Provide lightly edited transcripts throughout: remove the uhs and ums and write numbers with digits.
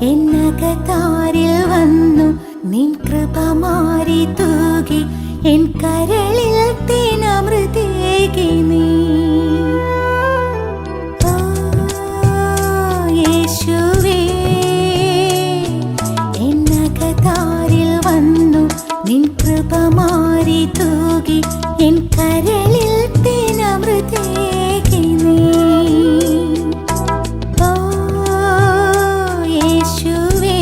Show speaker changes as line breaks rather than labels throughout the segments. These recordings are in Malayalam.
എന്നകതാരിൽ വന്നു നിൻ കൃപ മാറി തൂകി എൻ കരളിൽ തേനമൃതേകി നീ. ഓ യേശുവേ, എന്നകതാരിൽ വന്നു നിൻ കൃപ മാറി തൂകി എൻ കരളിൽ തേനമൃതേകി നീ. യേശുവേ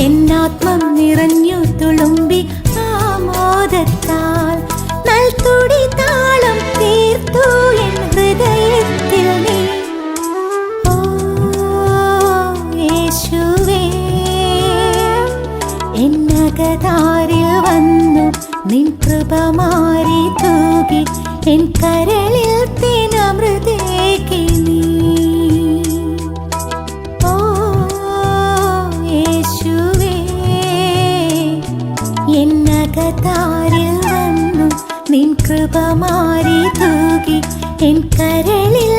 എന്നാത്മം നിറഞ്ഞു തുളുമ്പി ആമോദത്താൽ നൽതുടി താളം തീർത്തു എൻ ഹൃദയത്തിൽ നീ. ഓ യേശുവേ, എന്നകതാരിൽ വന്നു നിൻ കൃപ മാറി തൂകി എൻ കരളിൽ തേനമൃതേകി നീ. എന്നകതാരിൽ വന്നു നിൻ കൃപ മാറി തൂകി എൻ കരളിൽ